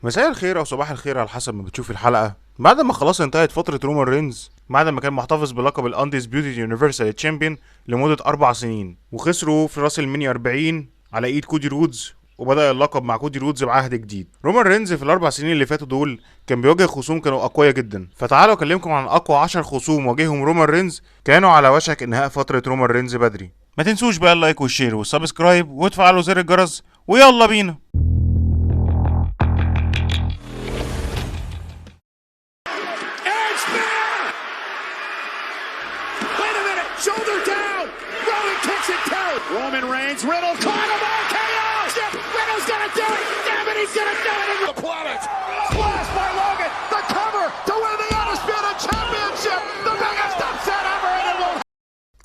مساء الخير او صباح الخير على حسب ما بتشوف الحلقه. بعد ما خلاص انتهت فتره رومان رينز، بعد ما كان محتفظ بلقب الاندسبيوتد يونيفرسال تشامبيون لمده 4 سنين، وخسروا في راس المنيا 40 على ايد كودي رودز، وبدأ اللقب مع كودي رودز بعهد جديد. رومان رينز في ال4 سنين اللي فاتوا دول كان بيواجه خصوم كانوا اقوياء جدا، فتعالوا اكلمكم عن اقوى 10 خصوم واجههم رومان رينز كانوا على وشك انهاء فتره رومان رينز بدري. ما تنسوش بقى اللايك والشير والسبسكرايب وتفعلوا زر الجرس، ويلا بينا. Shoulder down. Roman kicks it out. Roman Reigns, Riddle, caught him. RKO. Riddle's gonna do it. Damn it, he's gonna do it. The planet. Splash by Logan. The cover to win the Undisputed Championship. The biggest upset ever, and it will.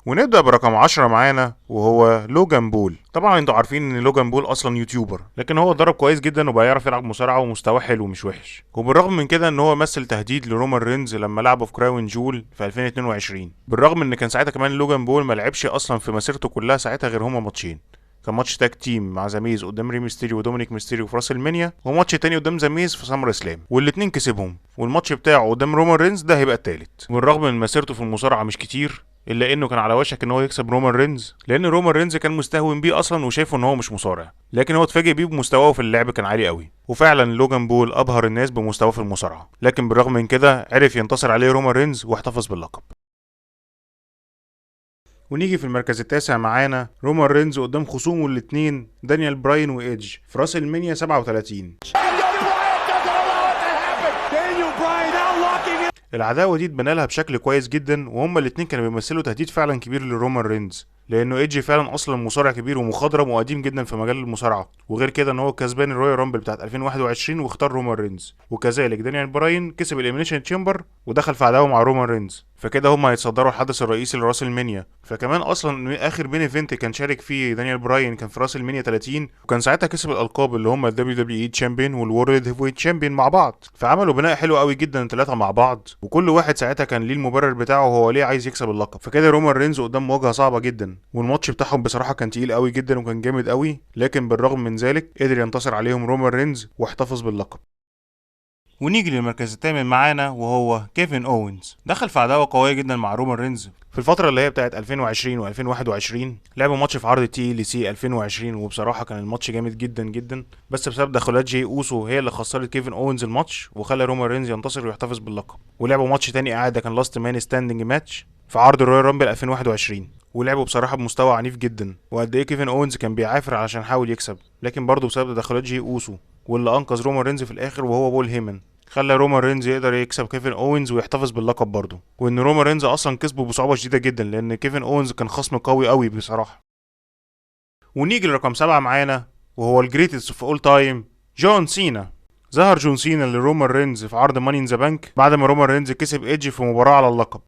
ونبدأ برقم 10 معانا وهو لوجان بول. طبعا انتوا عارفين ان لوجان بول اصلا يوتيوبر، لكن هو اتدرب كويس جدا وبقى يعرف يلعب مصارعة ومستواه حلو مش وحش. وبالرغم من كده ان هو مثل تهديد لرومان رينز لما لعبه في كراون جول في 2022، بالرغم ان كان ساعتها كمان لوجان بول ما لعبش اصلا في مسيرته كلها ساعتها غير هما ماتشين. كان ماتش تاج تيم مع زاميز قدام ري ميستيريو ودومينيك ميستيريو في راس المنيا، وماتش تاني قدام زاميز في سمر اسلام، والاتنين كسبهم. والماتش بتاعه قدام رومان رينز ده هيبقى التالت. بالرغم من مسيرته في المصارعة مش كتير، الا انه كان على وشك ان هو يكسب رومان رينز، لان رومان رينز كان مستهون بيه اصلا وشايفه ان هو مش مصارع، لكن هو اتفاجئ بيه بمستواه في اللعب كان عالي قوي. وفعلا لوجان بول ابهر الناس بمستواه في المصارعه، لكن بالرغم من كده عرف ينتصر عليه رومان رينز واحتفظ باللقب. ونيجي في المركز التاسع معانا رومان رينز قدام خصومه الاتنين دانيال براين وايدج في راس المنيا 37. العداوه دي اتبنى لها بشكل كويس جدا، وهما الاتنين كانوا بيمثلوا تهديد فعلا كبير لرومان رينز، لانه ايدج فعلا اصلا مصارع كبير ومخضرم وقديم جدا في مجال المصارعه، وغير كده ان هو كسبان الرويال رامبل بتاعت 2021 واختار رومان رينز. وكذلك دانيال براين كسب الاليمينيشن تشامبر ودخل في عداوه مع رومان رينز، فكده هما هيتصدروا الحدث الرئيسي لراس المنيا. فكمان اصلا اخر بين ايفنت كان شارك فيه دانيال براين كان في راس المنيا 30، وكان ساعتها كسب الالقاب اللي هما الدبليو دبليو اي تشامبيون والورلد هيفي ويت تشامبيون مع بعض. فعملوا بناء حلو قوي جدا ثلاثه مع بعض، وكل واحد ساعتها كان ليه المبرر بتاعه هو ليه عايز يكسب اللقب. فكده رومان رينز قدام مواجهه صعبه جدا، والماتش بتاعهم بصراحه كان تقيل قوي جدا وكان جامد قوي، لكن بالرغم من ذلك قدر ينتصر عليهم رومان رينز واحتفظ باللقب. ونيجي للمركز الثامن معانا وهو كيفن اوينز. دخل في عداوه قويه جدا مع رومان رينز في الفتره اللي هي بتاعت 2020 و2021. لعبوا ماتش في عرض تي ال سي 2020، وبصراحه كان الماتش جامد جدا جدا، بس بسبب دخلات جي اوسو هي اللي خسرت كيفن اوينز الماتش وخلى رومان رينز ينتصر ويحتفظ باللقب. ولعبوا ماتش تاني اعاده كان لاست مان ستاندنج ماتش في عرض الرويال رامبل 2021، ولعبوا بصراحه بمستوى عنيف جدا، وقد ايه كيفن اوينز كان بيعافر علشان يحاول يكسب، لكن برضه بسبب تدخلات جي اوسو واللي انقذ رومان رينز في الاخر وهو بول هيمن، خلى رومان رينز يقدر يكسب كيفن اوينز ويحتفظ باللقب برضه. وان رومان رينز اصلا كسبه بصعوبه شديده جدا، لان كيفن اوينز كان خصم قوي قوي بصراحه. ونيجي لرقم 7 معانا وهو الجريتست اوف اول تايم جون سينا. ظهر جون سينا لرومان رينز في عرض ماني ان ذا بانك بعد ما رومان رينز كسب ايدج في مباراه على اللقب.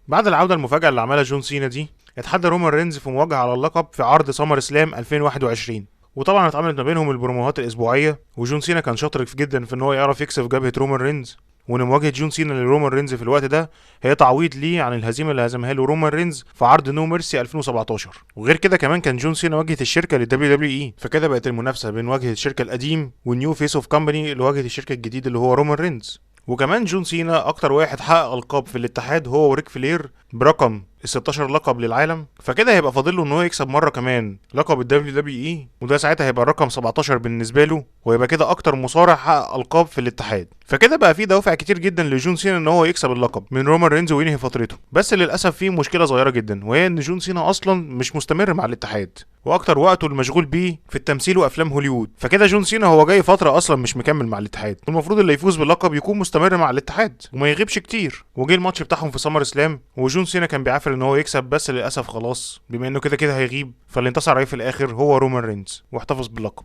بعد العوده المفاجاه اللي عملها جون سينا دي، اتحدى رومان رينز في مواجهه على اللقب في عرض سمر سلام 2021، وطبعا اتعملت ما بينهم البروموهات الاسبوعيه، وجون سينا كان شاطر جدا في ان هو يعرف يكسب جبهه رومان رينز، وان مواجهه جون سينا لرومان رينز في الوقت ده هي تعويض ليه عن الهزيمه اللي هزمها له رومان رينز في عرض نو ميرسي 2017. وغير كده كمان كان جون سينا واجهه الشركه للدبليو دبليو اي، فكده بقت المنافسه بين واجهه الشركه القديم والنيو فيس اوف كامباني اللي واجهه الشركه الجديد اللي هو رومان رينز. وكمان جون سينا اكتر واحد حقق القاب في الاتحاد هو وريك فلير برقم ال 16 لقب للعالم، فكده هيبقى فاضل له ان هو يكسب مره كمان لقب الدبليو دبليو اي، وده ساعتها هيبقى الرقم 17 بالنسبه له، ويبقى كده اكتر مصارع حقق القاب في الاتحاد. فكده بقى في دوافع كتير جدا لجون سينا ان هو يكسب اللقب من رومان رينز وينهي فترته. بس للاسف في مشكله صغيره جدا، وهي ان جون سينا اصلا مش مستمر مع الاتحاد، واكتر وقته المشغول بيه في التمثيل وافلام هوليوود. فكده جون سينا هو جاي فتره اصلا مش مكمل مع الاتحاد، المفروض اللي يفوز باللقب يكون مستمر مع الاتحاد وما يغيبش كتير. وجه الماتش بتاعهم في سمر سلام وجون سينا كان بيعافر ان هو يكسب، بس للاسف خلاص بما انه كده كده هيغيب، فاللي انتصر عليه في الاخر هو رومان رينز واحتفظ باللقب.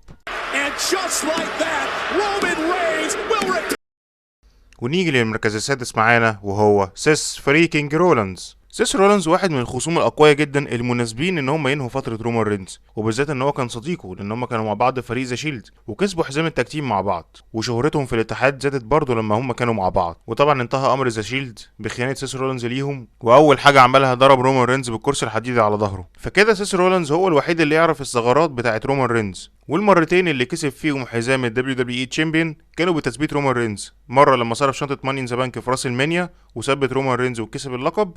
ونيجي للمركز السادس معانا وهو سيس فريكينج رولانز. سيس رولينز واحد من الخصوم الاقوياء جدا المناسبين ان هم ينهوا فتره رومان رينز، وبالذات ان هو كان صديقه لان هم كانوا مع بعض في فريق ذا شيلد وكسبوا حزام التاج تيم مع بعض، وشهرتهم في الاتحاد زادت برضه لما هم كانوا مع بعض. وطبعا انتهى امر ذا شيلد بخيانه سيس رولينز ليهم، واول حاجه عملها ضرب رومان رينز بالكرسي الحديدي على ظهره. فكده سيس رولينز هو الوحيد اللي يعرف الثغرات بتاعه رومان رينز. والمرتين اللي كسب فيهم حزام الدبليو دبليو اي تشامبيون كانوا بتثبيت رومان رينز، مره لما صرف شنطه ماني ان ذا بانك في راس المنيا وثبت رومان رينز وكسب اللقب،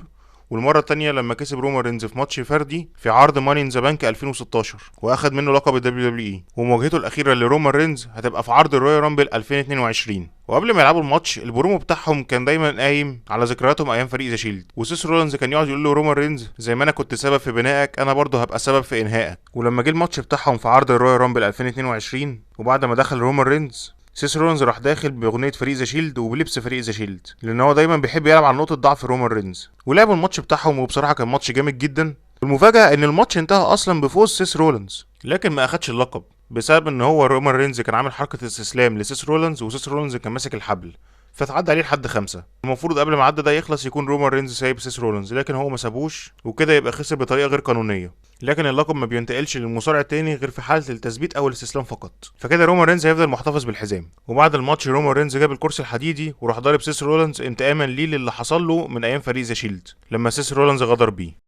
والمره الثانيه لما كسب رومان رينز في ماتش فردي في عرض ماني ان ذا بانك 2016 واخد منه لقب الدبليو دبليو اي. ومواجهته الاخيره لرومان رينز هتبقى في عرض الرويال رامبل 2022. وقبل ما يلعبوا الماتش البرومو بتاعهم كان دايما قايم على ذكرياتهم ايام فريق ذا شيلد، وسيس رولينز كان يقعد يقول له رومان رينز زي ما انا كنت سبب في بنائك انا برضه هبقى سبب في انهائك. ولما جه الماتش بتاعهم في عرض الرويال رامبل 2022 وبعد ما دخل رومان رينز، سيس رولينز راح داخل باغنيه فريق ذا شيلد وبلبس فريق ذا شيلد، لان هو دايما بيحب يلعب على نقطه ضعف رومان رينز. ولعبوا الماتش بتاعهم وبصراحه كان ماتش جامد جدا. المفاجاه ان الماتش انتهى اصلا بفوز سيس رولينز، لكن ما اخدش اللقب بسبب ان هو رومان رينز كان عامل حركه استسلام لسيس رولينز، وسيس رولينز كان ماسك الحبل فتعدى عليه لحد 5. المفروض قبل ما عدى ده يخلص يكون رومان رينز سايب سيس رولينز، لكن هو ما سابوش وكده يبقى خسر بطريقه غير قانونيه. لكن اللقب ما بينتقلش للمصارع التاني غير في حاله التثبيت او الاستسلام فقط، فكده رومان رينز هيفضل محتفظ بالحزام. وبعد الماتش رومان رينز جاب الكرسي الحديدي وراح ضارب سيس رولينز انتقاما ليه للي حصل له من ايام فريق ذا شيلد لما سيس رولينز غدر بيه.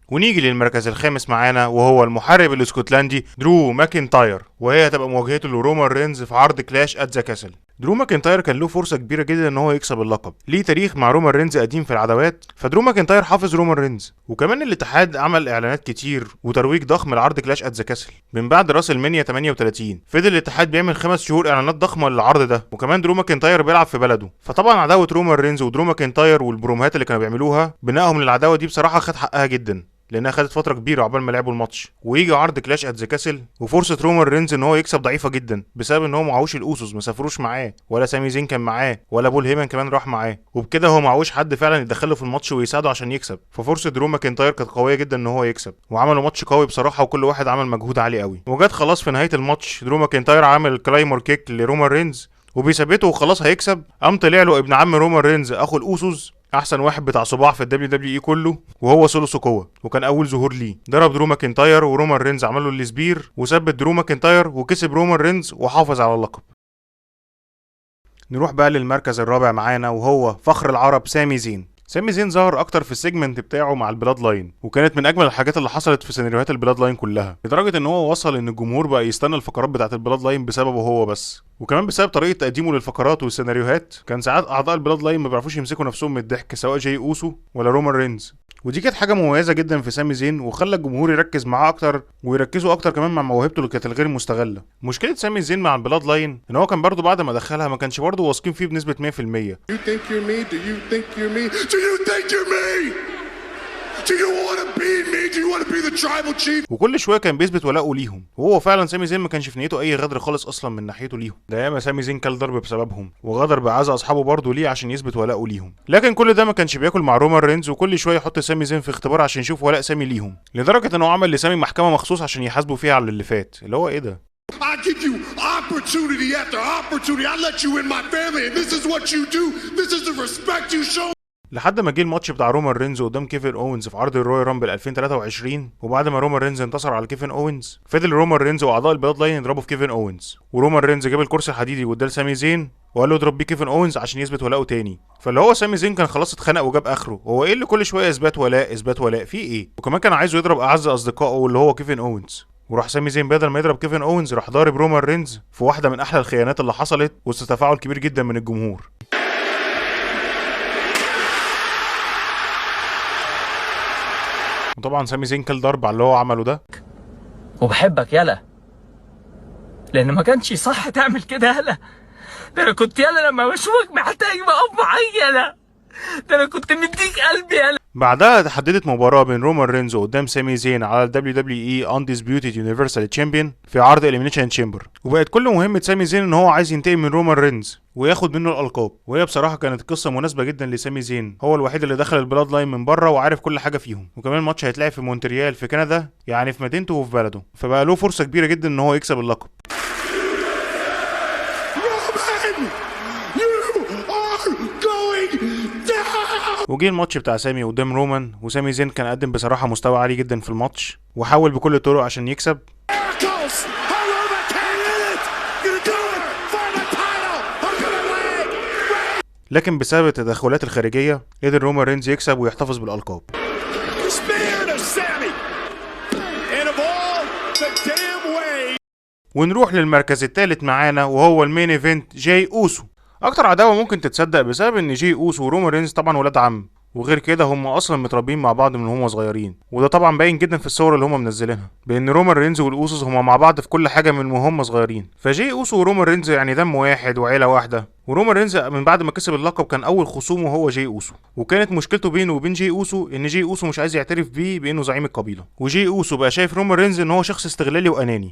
ونيجي للمركز الخامس معانا وهو المحارب الاسكتلندي درو ماكنتاير، وهي هتبقى مواجهته لرومان رينز في عرض كلاش ات ذا كاسل. درو ماكنتاير كان له فرصه كبيره جدا ان هو يكسب اللقب، ليه تاريخ مع رومان رينز قديم في العداوات، فدرو ماكنتاير حافظ رومان رينز. وكمان الاتحاد عمل اعلانات كتير وترويج ضخم لعرض كلاش ات ذا كاسل من بعد راس المنيا 38. فضل الاتحاد بيعمل 5 شهور اعلانات ضخمه للعرض ده، وكمان درو ماكنتاير بيلعب في بلده. فطبعا عداوه رومان رينز ودرو ماكنتاير والبرومهات اللي كانوا بيعملوها بنائهم للعداوه دي بصراحه خد حقها جدا، لانها خدت فتره كبيره عقبال ما لعبوا الماتش. ويجي عرض كلاش ات ذا كاسل وفرصه رومان رينز ان هو يكسب ضعيفه جدا بسبب ان هو معهوش الاوسوس، ما سافروش معاه، ولا سامي زين كان معاه، ولا بول هيمن كمان راح معاه، وبكده هو معهوش حد فعلا يدخله في الماتش ويساعده عشان يكسب. ففرصه درو ماكنتاير كانت قويه جدا ان هو يكسب، وعملوا ماتش قوي بصراحه وكل واحد عمل مجهود عالي قوي. وجت خلاص في نهايه الماتش درو ماكنتاير عامل كلايمر كيك لرومان رينز وبيثبته وخلاص هيكسب، قام طلع له ابن عم رومان رينز اخو الاوسوس، احسن واحد بتاع صباع في الدبليو دبليو اي كله، وهو سولو سوكوا، وكان اول ظهور ليه. ضرب درو ماكنتاير ورومان رينز عمل له السبير وثبت درو ماكنتاير وكسب رومان رينز وحافظ على اللقب. نروح بقى للمركز الرابع معانا وهو فخر العرب سامي زين. سامي زين ظهر اكتر في السيجمنت بتاعه مع البلاد لاين، وكانت من اجمل الحاجات اللي حصلت في سيناريوهات البلاد لاين كلها، لدرجه ان هو وصل ان الجمهور بقى يستنى الفقرات بتاعه البلاد لاين بسببه هو بس. وكمان بسبب طريقه تقديمه للفقرات والسيناريوهات كان ساعات اعضاء البلاد لاين ما بيعرفوش يمسكوا نفسهم من الضحك، سواء جاي اوسو ولا رومان رينز. ودي كانت حاجه مميزه جدا في سامي زين وخلى الجمهور يركز معاه اكتر ويركزوا اكتر كمان مع موهبته اللي كانت الغير مستغله. مشكله سامي زين مع البلاد لاين ان هو كان برضه بعد ما دخلها ما كانش برضه واثقين فيه بنسبه 100%. وكل شويه كان بيثبت ولاءه ليهم، وهو فعلا سامي زين ما كانش في نيته اي غدر خالص اصلا من ناحيته ليهم، ده ياما سامي زين كل ضرب بسببهم وغدر بعزا اصحابه برضه ليه عشان يثبت ولاءه ليهم. لكن كل ده ما كانش بياكل مع رومان رينز، وكل شويه يحط سامي زين في اختبار عشان يشوف ولاء سامي ليهم، لدرجه انه عمل لسامي محكمه مخصوص عشان يحاسبه فيها على اللي فات. اللي هو ايه ده؟ I give you opportunity after opportunity. I let you in my family and this is what you do. This is the respect you show. لحد ما جه الماتش بتاع رومان رينز قدام كيفن اوينز في عرض الرويال رامبل 2023، وبعد ما رومان رينز انتصر على كيفن اوينز فضل رومان رينز واعضاء البلاد لاين يضربوا في كيفن اوينز، ورومان رينز جاب الكرسي الحديدي واداه لسامي زين وقال له اضرب بيه كيفن اوينز عشان يثبت ولاءه تاني. فاللي هو سامي زين كان خلاص اتخنق وجاب اخره، هو ايه اللي كل شويه اثبات ولاء اثبات ولاء في ايه؟ وكمان كان عايزه يضرب اعز اصدقائه اللي هو كيفن اوينز، وراح سامي زين بدل ما يضرب كيفن اوينز راح ضارب رومان رينز في واحده من احلى الخيانات اللي حصلت وسط تفاعل كبير جدا من الجمهور. وطبعا سامي زين كل ضرب على اللي هو عمله ده. وبحبك يالا، لان ما كانش صح تعمل كده يالا، ده انا كنت يالا لما بشوفك محتاج بقف معايا يالا، ده انا كنت مديك قلبي يالا. بعدها تحددت مباراة بين رومان رينز قدام سامي زين على ال WWE Undisputed Universal Champion في عرض Elimination Chamber، وبقت كل مهمة سامي زين ان هو عايز ينتقم من رومان رينز وياخد منه الألقاب. وهي بصراحة كانت قصة مناسبة جدا لسامي زين، هو الوحيد اللي دخل البلاد لاين من بره وعارف كل حاجة فيهم، وكمان الماتش هيتلعب في مونتريال في كندا، يعني في مدينته وفي بلده، فبقى له فرصة كبيرة جدا ان هو يكسب اللقب. وجه الماتش بتاع سامي قدام رومان، وسامي زين كان قدم بصراحه مستوى عالي جدا في الماتش وحاول بكل الطرق عشان يكسب. لكن بسبب التدخلات الخارجيه قدر رومان رينز يكسب ويحتفظ بالالقاب. ونروح للمركز الثالث معانا وهو المين ايفنت جاي اوسو. اكتر عداوه ممكن تتصدق بسبب ان جاي اوسو ورومان رينز طبعا ولاد عم، وغير كده هم اصلا متربيين مع بعض من هم صغيرين، وده طبعا باين جدا في الصور اللي هم منزلينها بان رومان رينز والاوسوس هم مع بعض في كل حاجه من وهم صغيرين. فجاي اوسو ورومان رينز يعني دم واحد وعيله واحده. ورومان رينز من بعد ما كسب اللقب كان اول خصومه هو جاي اوسو، وكانت مشكلته بينه وبين جاي اوسو ان جاي اوسو مش عايز يعترف بيه بانه زعيم القبيله، وجاي اوسو بقى شايف رومان رينز ان هو شخص استغلالي واناني.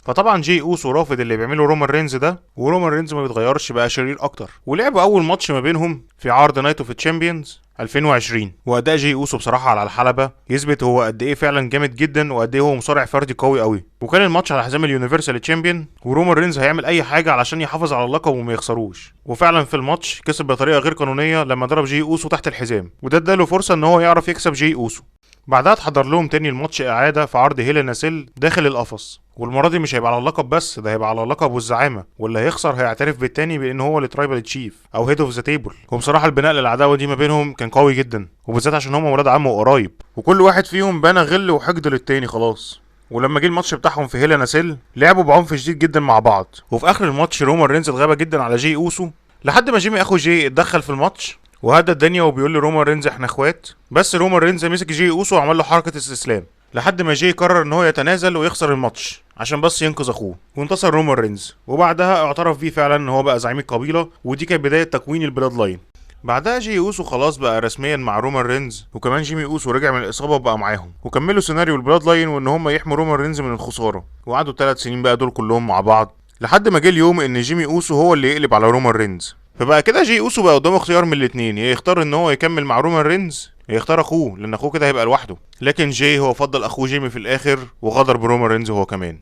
فطبعا جاي اوسو رافض اللي بيعمله رومان رينز ده، ورومان رينز ما بيتغيرش بقى شرير اكتر. ولعبوا اول ماتش ما بينهم في عرض نايت اوف تشامبيونز 2020، واداء جاي اوسو بصراحه على الحلبه يثبت هو قد ايه فعلا جامد جدا وقد ايه هو مصارع فردي قوي قوي. وكان الماتش على حزام اليونيفرسال تشامبيون، ورومان رينز هيعمل اي حاجه علشان يحافظ على اللقب وما يخسروش. وفعلا في الماتش كسب بطريقه غير قانونيه لما ضرب جاي اوسو تحت الحزام، وده اداله فرصه ان هو يعرف يكسب جاي اوسو. بعدها اتحضر لهم تاني الماتش اعاده في عرض هيل ان سيل داخل القفص، والمره دي مش هيبقى على اللقب بس، ده هيبقى على اللقب والزعامه، واللي هيخسر هيعترف بالتاني بان هو الترايبال تشيف او هيد اوف ذا تيبل. وبصراحه البناء للعداوه دي ما بينهم كان قوي جدا، وبالذات عشان هم ولاد عم وقرايب، وكل واحد فيهم بنى غل وحقد للتاني خلاص. ولما جه الماتش بتاعهم في هيل ان سيل لعبوا بعنف شديد جدا مع بعض، وفي اخر الماتش رومان رينز اتغابى جدا على جاي اوسو لحد ما جيمي اخو جاي اتدخل في الماتش وهدى الدنيا وبيقول لرومان رينز احنا اخوات. بس رومان رينز مسك جاي اوسو وعمل له حركه استسلام لحد ما جاي قرر ان هو يتنازل ويخسر الماتش عشان بس ينقذ اخوه، وانتصر رومان رينز. وبعدها اعترف بيه فعلا ان هو بقى زعيم القبيله، ودي كانت بدايه تكوين البلاد لاين. بعدها جاي اوسو خلاص بقى رسميا مع رومان رينز، وكمان جيمي اوسو رجع من الاصابه وبقى معاهم، وكملوا سيناريو البلاد لاين وان هم يحموا رومان رينز من الخساره. وقعدوا 3 سنين بقى دول كلهم مع بعض لحد ما جه اليوم ان جيمي اوسو هو اللي يقلب على رومان رينز. فبقى كده جاي اوسو بقى قدامه اختيار من الاثنين، يا يختار ان هو يكمل مع رومان رينز يا يختار اخوه، لان اخوه كده هيبقى لوحده. لكن جاي هو فضل اخوه جيمي في الاخر وغدر برومان رينز هو كمان.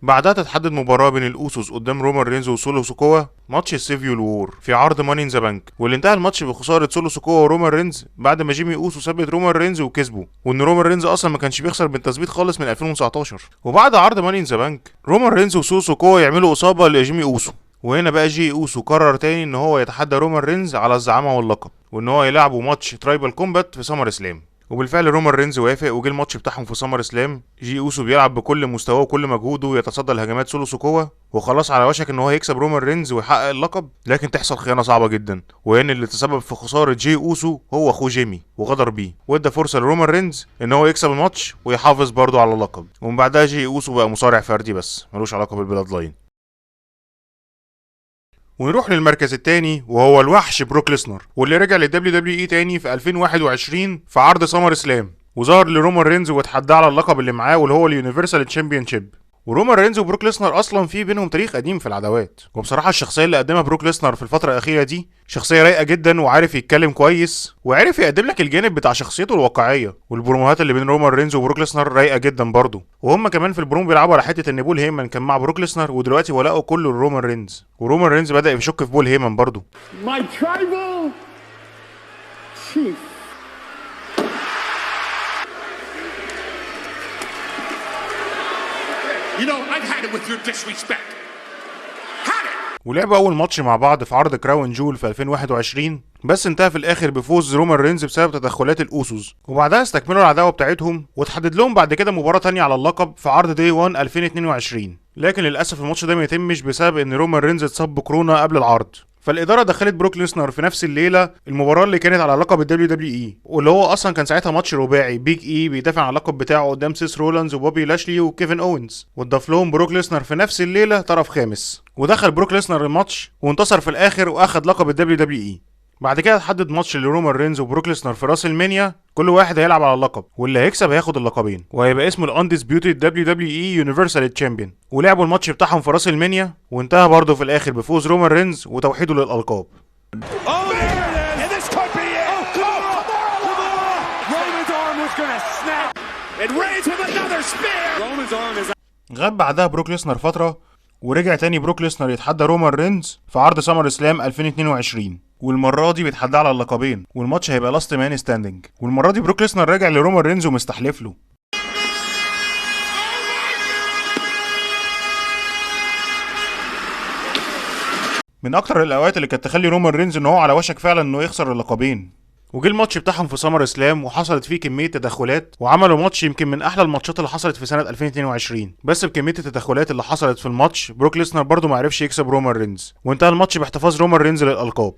بعدها تتحدد مباراة بين الأوسوس قدام رومان رينز وسولو سوكوا، ماتش السيفيول وور في عرض ماني ان ذا بانك، واللي انتهى الماتش بخسارة سولو سوكوا ورومان رينز بعد ما جيمي اوسو ثبت رومان رينز وكسبه، وان رومان رينز اصلا ما كانش بيخسر بالتثبيت خالص من 2019. وبعد عرض ماني ان ذا بانك رومان رينز وسولو سوكوا يعملوا اصابة لجيمي اوسو، وهنا بقى جي اوسو قرر تاني ان هو يتحدى رومان رينز على الزعامة واللقب، وان هو يلعبوا ماتش ترايبال كومبات في سمر سلام. وبالفعل رومان رينز وافق وجه الماتش بتاعهم في سمر سلام. جي اوسو بيلعب بكل مستواه وكل مجهوده يتصدى لهجمات سولو سوكوا، وخلاص على وشك ان هو يكسب رومان رينز ويحقق اللقب، لكن تحصل خيانه صعبه جدا، وهنا اللي تسبب في خساره جي اوسو هو اخوه جيمي وغدر بيه، وادى فرصه لرومان رينز ان هو يكسب الماتش ويحافظ برضه على اللقب. ومن بعدها جي اوسو بقى مصارع فردي بس ملوش علاقه بالبلاد لاين. ونروح للمركز الثاني وهو الوحش بروك ليسنر، واللي رجع للدبليو دبليو اي تاني في 2021 في عرض سمر سلام، وظهر لرومان رينز واتحدى على اللقب اللي معاه واللي هو اليونيفرسال تشامبيون شيب. ورومان رينز وبروك ليسنر اصلا في بينهم تاريخ قديم في العداوات، وبصراحه الشخصيه اللي قدمها بروك ليسنر في الفتره الاخيره دي شخصيه رايقه جدا، وعارف يتكلم كويس، وعارف يقدم لك الجانب بتاع شخصيته الواقعيه. والبروموهات اللي بين رومان رينز وبروك ليسنر رايقه جدا برضه، وهم كمان في البرومو بيلعبوا على حته ان بول هيمن كان مع بروك ليسنر، ودلوقتي ولاؤه كله لرومان رينز، ورومان رينز بدا يشك في بول هيمن برضه. My tribal chief. You know, I've had it with your disrespect. Had it. ولعبوا اول ماتش مع بعض في عرض كراون جول في 2021، بس انتهى في الاخر بفوز رومان رينز بسبب تدخلات الاوسوس. وبعدها استكملوا العداوه بتاعتهم وتحدد لهم بعد كده مباراه تانية على اللقب في عرض داي 1 2022، لكن للاسف الماتش ده ما يتمش بسبب ان رومان رينز اتصاب بكورونا قبل العرض. فالاداره دخلت بروك ليسنر في نفس الليله المباراه اللي كانت على لقب الدبليو دبليو اي، واللي هو اصلا كان ساعتها ماتش رباعي، بيج اي بيدافع عن اللقب بتاعه قدام سيس رولانز وبوبي لاشلي وكيفن اوينز، واتضاف لهم بروك ليسنر في نفس الليله طرف خامس، ودخل بروك ليسنر الماتش وانتصر في الاخر واخد لقب الدبليو دبليو اي. بعد كده اتحدد ماتش لرومان رينز وبروك ليسنر في راس المانيا، كل واحد هيلعب على اللقب، واللي هيكسب هياخد اللقبين، وهيبقى اسمه الاندسبيوتد دبليو دبليو اي يونيفرسال تشامبيون. ولعبوا الماتش بتاعهم في راس المانيا، وانتهى برضه في الاخر بفوز رومان رينز وتوحيده للالقاب. And Reigns with another spear. Roman's arm is. غاب بعدها بروك ليسنر فترة، ورجع تاني بروك ليسنر يتحدى رومان رينز في عرض سمر سلام 2022، والمرة دي بيتحدى على اللقبين، والماتش هيبقى لاست مان ستاندنج، والمرة دي بروك ليسنر راجع لرومان رينز ومستحلف له. من اكتر الاوقات اللي كانت تخلي رومان رينز ان هو على وشك فعلا انه يخسر اللقبين. وجه الماتش بتاعهم في سمر سلام وحصلت فيه كميه تدخلات، وعملوا ماتش يمكن من احلى الماتشات اللي حصلت في سنه 2022. بس بكميه التدخلات اللي حصلت في الماتش بروك ليسنر برضه ما عرفش يكسب رومان رينز، وانتهى الماتش باحتفاظ رومان رينز للالقاب.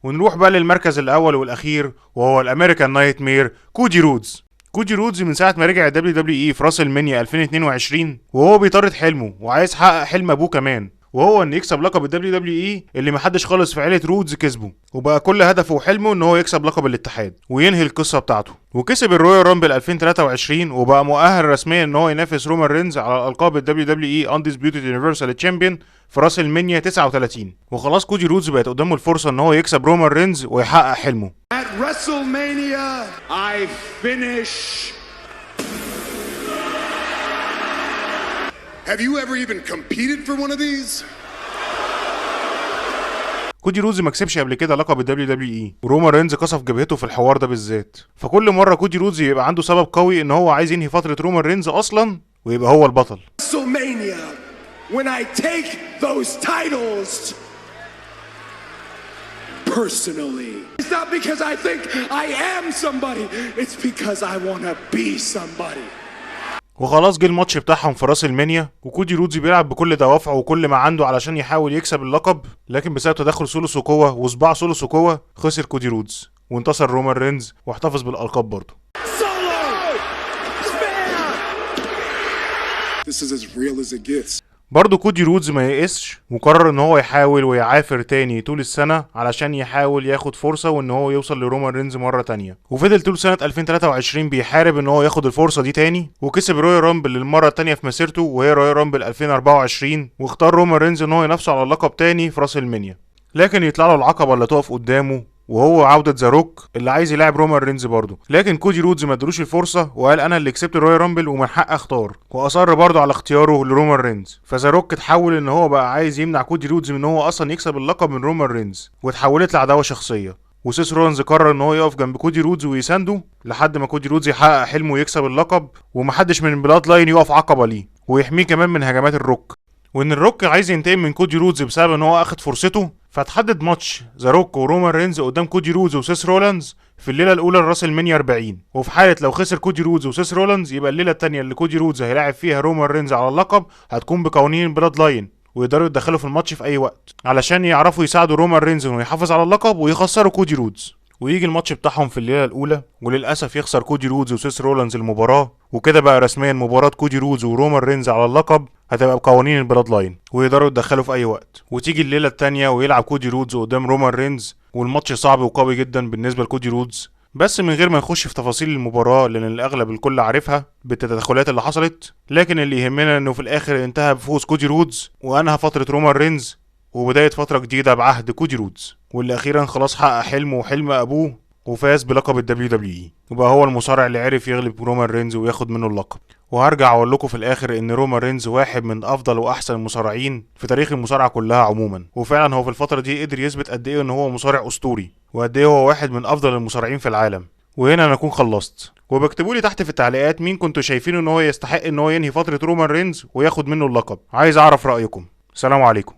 ونروح بقى للمركز الاول والاخير، وهو الامريكان نايت مير كودي رودز. كودي رودز من ساعه ما رجع دبليو دبليو اي في راس المنيا 2022 وهو بيطارد حلمه وعايز يحقق حلم ابوه كمان، وهو ان يكسب لقب الدبليو دبليو اي اللي محدش خالص في عيله رودز كسبه، وبقى كل هدفه وحلمه ان هو يكسب لقب الاتحاد وينهي القصه بتاعته. وكسب الرويال رامبل 2023 وبقى مؤهل رسميا ان هو ينافس رومان رينز على القاب الدبليو دبليو اي اندسبيوتد يونيفرسال تشامبيون في راس المنيا 39. وخلاص كودي رودز بقت قدامه الفرصه ان هو يكسب رومان رينز ويحقق حلمه. At WrestleMania, I finish. Have you ever even competed for one of these? كودي رودز ما كسبش قبل كده لقب الدبليو دبليو اي، ورومان رينز قصف جبهته في الحوار ده بالذات. فكل مره كودي رودز يبقى عنده سبب قوي ان هو عايز ينهي فتره رومان رينز اصلا ويبقى هو البطل. WrestleMania, when I take those titles personally. It's not because I think I am somebody. It's because I want to be somebody. وخلاص جه الماتش بتاعهم في راس المنيا، وكودي رودز بيلعب بكل دوافعه وكل ما عنده علشان يحاول يكسب اللقب، لكن بسبب تدخل سولو سوكوا وصباع سولو سوكوا خسر كودي رودز وانتصر رومان رينز واحتفظ بالالقاب برضه. This is as real as it gets. برضه كودي رودز ما ييأسش وقرر ان هو يحاول ويعافر تاني طول السنة علشان يحاول ياخد فرصة وان هو يوصل لرومان رينز مرة تانية، وفضل طول سنة 2023 بيحارب ان هو ياخد الفرصة دي تاني، وكسب رويال رامبل للمرة التانية في مسيرته وهي رويال رامبل 2024، واختار رومان رينز ان هو ينافسه على اللقب تاني في راس المنيا، لكن يطلع له العقبة اللي تقف قدامه وهو عودة ذا روك اللي عايز يلاعب رومان رينز برضه، لكن كودي رودز ما ادلوش الفرصة وقال انا اللي كسبت الرويال رامبل ومن حق اختار، واصر برضه على اختياره لرومان رينز. فذا روك اتحول ان هو بقى عايز يمنع كودي رودز من ان هو اصلا يكسب اللقب من رومان رينز، واتحولت لعداوة شخصية، وسيس رولنز قرر ان هو يقف جنب كودي رودز ويسانده لحد ما كودي رودز يحقق حلمه ويكسب اللقب، ومحدش من بلاد لاين يقف عقبة ليه ويحميه كمان من هجمات الروك، وان الروك عايز ينتقم من كودي رودز بسبب ان هو اخد فرصته. فاتحدد ماتش ذا روك ورومان رينز قدام كودي رودز وسيس رولنز في الليله الاولى لراس المنيا 40، وفي حاله لو خسر كودي رودز وسيس رولنز يبقى الليله الثانيه اللي كودي رودز هيلاعب فيها رومان رينز على اللقب هتكون بقوانين بلاد لاين، ويقدروا يتدخلوا في الماتش في اي وقت علشان يعرفوا يساعدوا رومان رينز انه يحافظ على اللقب ويخسروا كودي رودز. ويجي الماتش بتاعهم في الليله الاولى وللاسف يخسر كودي رودز وسيس رولنز المباراه، وكده بقى رسميا مباراه كودي رودز ورومان رينز على اللقب هتبقى بقوانين البلاد لاين ويقدروا يتدخلوا في اي وقت. وتيجي الليله الثانيه ويلعب كودي رودز قدام رومان رينز، والماتش صعب وقوي جدا بالنسبه لكودي رودز، بس من غير ما نخش في تفاصيل المباراه لان الاغلب الكل عارفها بالتدخلات اللي حصلت، لكن اللي يهمنا انه في الاخر انتهى بفوز كودي رودز وانهى فتره رومان رينز وبدايه فتره جديده بعهد كودي رودز، واللي اخيرا خلاص حقق حلمه وحلم ابوه وفاز بلقب الدبليو دبليو اي، وبقى هو المصارع اللي عرف يغلب رومان رينز وياخد منه اللقب. وهرجع اقول لكم في الاخر ان رومان رينز واحد من افضل واحسن المصارعين في تاريخ المصارعه كلها عموما، وفعلا هو في الفتره دي قدر يثبت قد ايه ان هو مصارع اسطوري وقد ايه هو واحد من افضل المصارعين في العالم. وهنا انا اكون خلصت، وبكتبوا لي تحت في التعليقات مين كنتوا شايفين ان هو يستحق ان هو ينهي فتره رومان رينز وياخد منه اللقب، عايز اعرف رايكم. سلام عليكم.